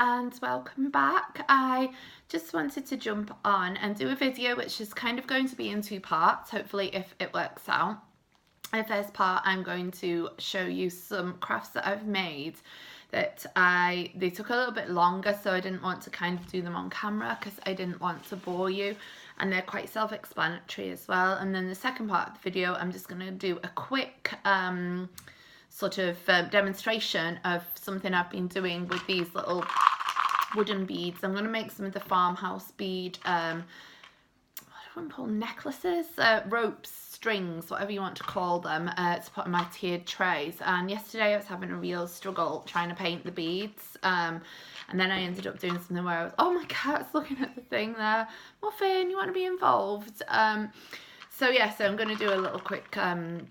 and welcome back. I just wanted to jump on and do a video which is kind of going to be in two parts, hopefully if it works out. In the first part I'm going to show you some crafts that I've made that they took a little bit longer, so I didn't want to kind of do them on camera because I didn't want to bore you, and they're quite self-explanatory as well. And then the second part of the video I'm just going to do a quick sort of demonstration of something I've been doing with these little wooden beads. I'm going to make some of the Farmhouse bead, what do I call necklaces, ropes, strings, whatever you want to call them, to put in my tiered trays. And yesterday I was having a real struggle trying to paint the beads, and then I ended up doing something where I was, oh my cat's looking at the thing there, Muffin, you want to be involved? So yeah, so I'm going to do a little quick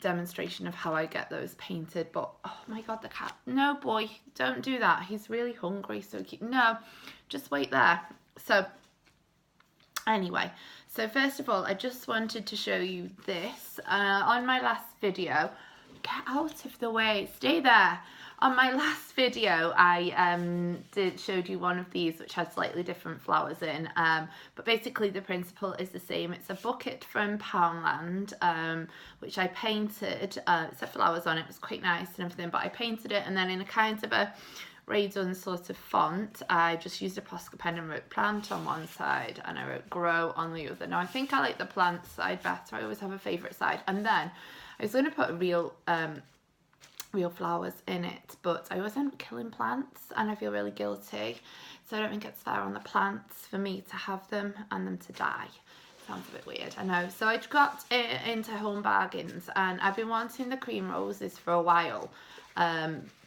demonstration of how I get those painted. But oh my god, the cat, no boy, don't do that, he's really hungry, so no, just wait there. So anyway, so first of all I just wanted to show you this. On my last video, get out of the way, stay there. On my last video I showed you one of these which had slightly different flowers in, but basically the principle is the same. It's a bucket from Poundland, which I painted. It said flowers on it, was quite nice and everything, but I painted it, and then in a kind of a Raydon sort of font I just used a Posca pen and wrote plant on one side and I wrote grow on the other. Now I think I like the plant side better, I always have a favourite side. And then I was going to put real flowers in it, but I always end up killing plants and I feel really guilty, so I don't think it's fair on the plants for me to have them and them to die. Sounds a bit weird, I know. So I got into Home Bargains and I've been wanting the cream roses for a while,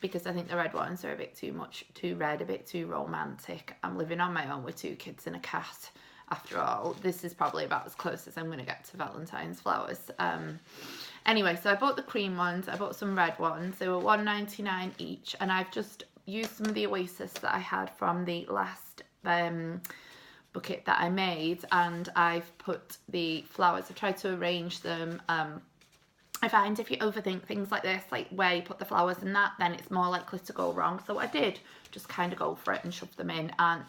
because I think the red ones are a bit too red, a bit too romantic. I'm living on my own with 2 kids and a cat. After all, this is probably about as close as I'm going to get to Valentine's flowers. Anyway, so I bought the cream ones, I bought some red ones, they were $1.99 each, and I've just used some of the Oasis that I had from the last bucket that I made, and I've put the flowers, I've tried to arrange them. I find if you overthink things like this, like where you put the flowers and that, then it's more likely to go wrong. So I did just kind of go for it and shove them in, and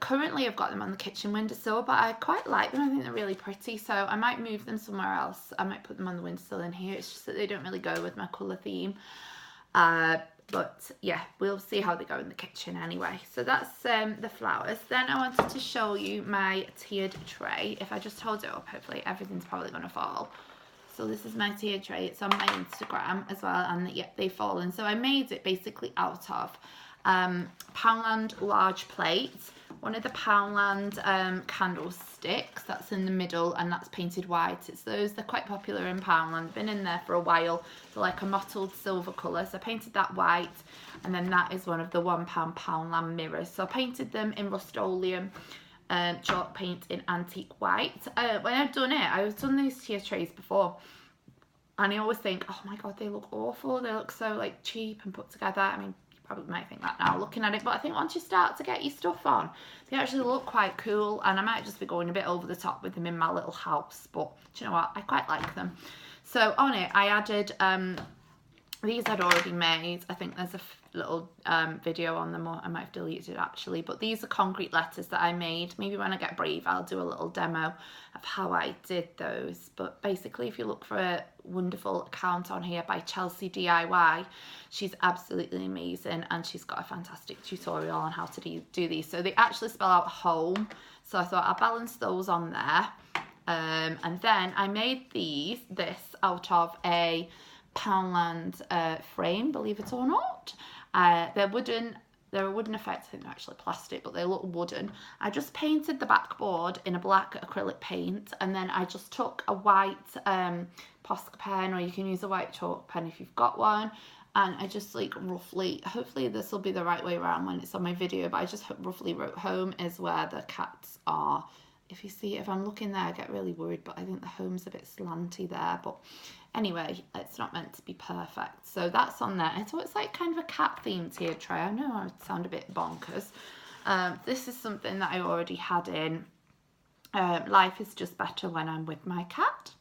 currently I've got them on the kitchen windowsill, but I quite like them. I think they're really pretty, so I might move them somewhere else. I might put them on the windowsill in here. It's just that they don't really go with my colour theme. But yeah, we'll see how they go in the kitchen anyway. So that's the flowers. Then I wanted to show you my tiered tray. If I just hold it up, hopefully everything's probably going to fall. So this is my tiered tray. It's on my Instagram as well, and yep, they've fallen. So I made it basically out of Poundland large plates, one of the Poundland candlesticks that's in the middle, and that's painted white. It's those, they're quite popular in Poundland, been in there for a while. They're like a mottled silver colour, so I painted that white, and then that is one of the £1 Poundland mirrors. So I painted them in Rust-Oleum chalk paint in antique white. When I've done it, I've done these tier trays before, and I always think, oh my god, they look awful, they look so like cheap and put together. I mean, probably might think that now looking at it, but I think once you start to get your stuff on, they actually look quite cool, and I might just be going a bit over the top with them in my little house, but do you know what, I quite like them. So on it I added these I'd already made. I think there's a little video on them, or I might have deleted it actually, but these are concrete letters that I made. Maybe when I get brave I'll do a little demo of how I did those. But basically, if you look for a wonderful account on here by Chelsea DIY, she's absolutely amazing, and she's got a fantastic tutorial on how to do these. So they actually spell out home, so I thought I'll balance those on there. And then I made this out of a Poundland frame, believe it or not. They're a wooden effect. I think they're actually plastic, but they look wooden. I just painted the backboard in a black acrylic paint, and then I just took a white Posca pen, or you can use a white chalk pen if you've got one, and I just like roughly, hopefully this will be the right way around when it's on my video, but I just roughly wrote home is where the cats are. If you see, if I'm looking there I get really worried, but I think the home's a bit slanty there, but anyway, it's not meant to be perfect. So that's on there. So it's like kind of a cat themed tiered tray. I know I sound a bit bonkers. This is something that I already had in Life is Just Better When I'm With My Cat.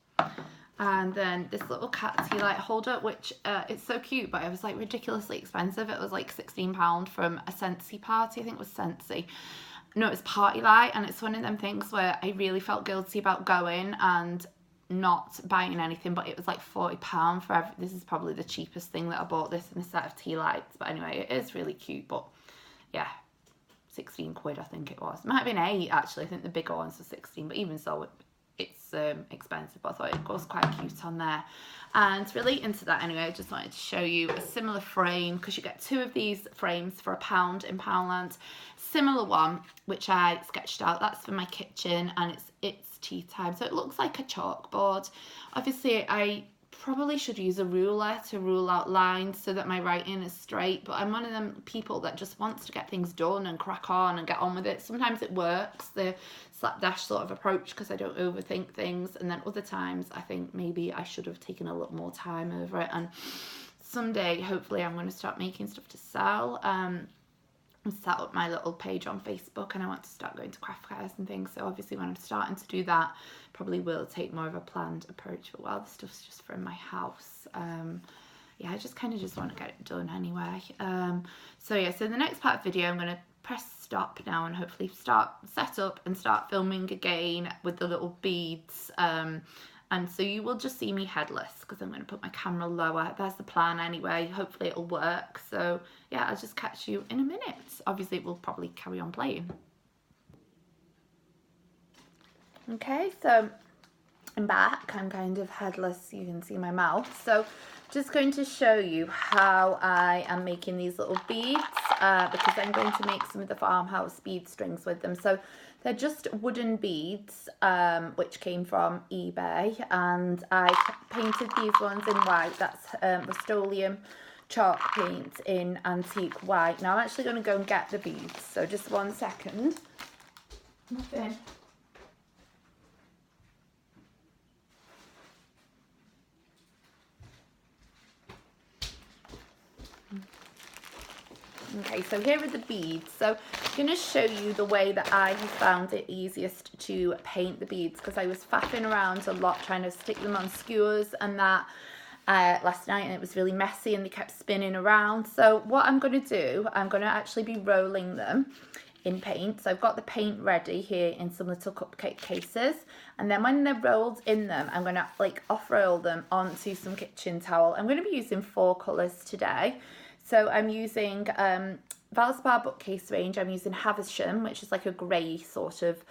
And then this little cat tea light holder, which it's so cute, but it was like ridiculously expensive. It was like £16 from a Scentsy party. I think it was Scentsy. No, it was Party Light, and it's one of them things where I really felt guilty about going and not buying anything, but it was like £40 for this is probably the cheapest thing that I bought, this in a set of tea lights. But anyway, it is really cute. But yeah, 16 quid I think it was. It might have been 8 actually. I think the bigger ones were 16, but even so, it's expensive. But I thought it goes quite cute on there. And relating to that anyway, I just wanted to show you a similar frame, because you get 2 of these frames for £1 in Poundland. Similar one which I sketched out, that's for my kitchen, and it's tea time, so it looks like a chalkboard. Obviously I probably should use a ruler to rule out lines so that my writing is straight, but I'm one of them people that just wants to get things done and crack on and get on with it. Sometimes it works, the slapdash sort of approach, because I don't overthink things, and then other times I think maybe I should have taken a little more time over it. And someday hopefully I'm going to start making stuff to sell. Set up my little page on Facebook, and I want to start going to craft fairs and things, so obviously when I'm starting to do that, probably will take more of a planned approach. But while the stuff's just from my house, yeah, I just kind of just want to get it done anyway. So yeah, so the next part of the video I'm going to press stop now and hopefully set up and start filming again with the little beads. And so you will just see me headless, because I'm going to put my camera lower. That's the plan anyway. Hopefully it'll work. So yeah, I'll just catch you in a minute. Obviously it will probably carry on playing. Okay, so I'm back. I'm kind of headless. You can see my mouth. So just going to show you how I am making these little beads, because I'm going to make some of the Farmhouse bead strings with them. So they're just wooden beads, which came from eBay, and I painted these ones in white. That's Rust-Oleum chalk paint in antique white. Now I'm actually going to go and get the beads, so just 1 second. Nothing. Okay, so here are the beads. So I'm going to show you the way that I have found it easiest to paint the beads, because I was faffing around a lot trying to stick them on skewers and that last night, and it was really messy and they kept spinning around. So what I'm going to do, I'm going to actually be rolling them in paint. So I've got the paint ready here in some little cupcake cases, and then when they're rolled in them, I'm going to like off roll them onto some kitchen towel. I'm going to be using 4 colours today. So I'm using Valspar bookcase range. I'm using Havisham, which is like a grey sort of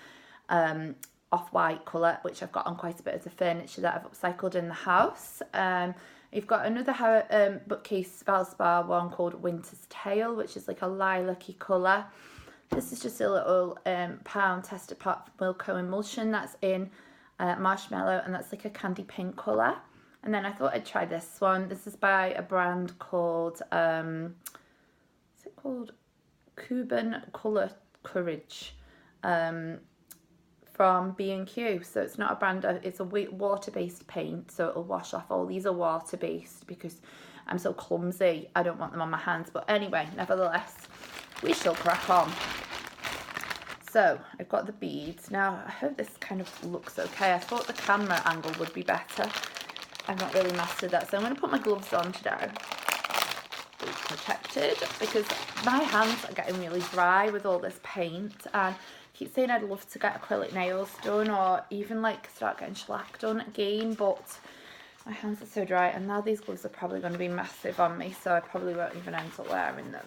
off-white colour, which I've got on quite a bit of the furniture that I've upcycled in the house. You've got another bookcase Valspar one called Winter's Tale, which is like a lilac-y colour. This is just a little pound tester pot from Wilko emulsion that's in marshmallow, and that's like a candy pink colour. And then I thought I'd try this one. This is by a brand called, what's it called? Cuban Colour Courage from B&Q. So it's not a brand, it's a water-based paint, so it'll wash off. All these are water-based because I'm so clumsy. I don't want them on my hands. But anyway, nevertheless, we shall crack on. So I've got the beads. Now, I hope this kind of looks okay. I thought the camera angle would be better. I've not really mastered that, so I'm going to put my gloves on today. Be protected, because my hands are getting really dry with all this paint, and I keep saying I'd love to get acrylic nails done, or even like start getting shellac done again, but my hands are so dry, and now these gloves are probably going to be massive on me, so I probably won't even end up wearing them.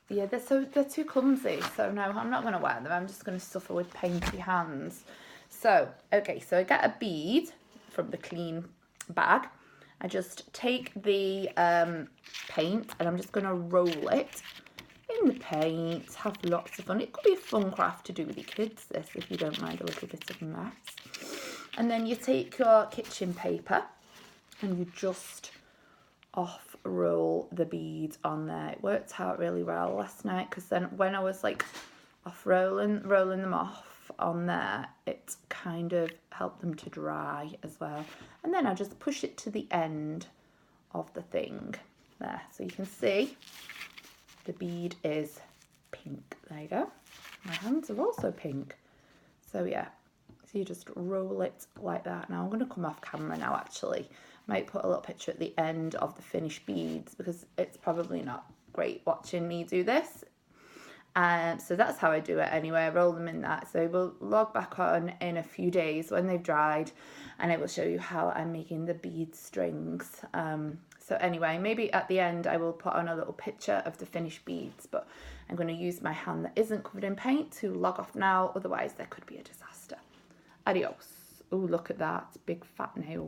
Yeah, they're too clumsy, so no, I'm not going to wear them. I'm just going to suffer with painty hands. So, okay, so I get a bead from the clean bag. I just take the paint and I'm just going to roll it in the paint, have lots of fun. It could be a fun craft to do with your kids, this, if you don't mind a little bit of a mess. And then you take your kitchen paper and you just off roll the beads on there. It worked out really well last night, because then when I was like off rolling them off on there, it kind of helped them to dry as well. And then I just push it to the end of the thing there, so you can see the bead is pink. There you go. My hands are also pink. So yeah, So you just roll it like that. Now I'm going to come off camera now actually. Might put a little picture at the end of the finished beads because it's probably not great watching me do this. So that's how I do it anyway. I roll them in that. So we'll log back on in a few days when they've dried and I will show you how I'm making the bead strings. So anyway, maybe at the end I will put on a little picture of the finished beads, but I'm going to use my hand that isn't covered in paint to log off now, otherwise there could be a disaster. Adios. Oh, look at that, big fat nail.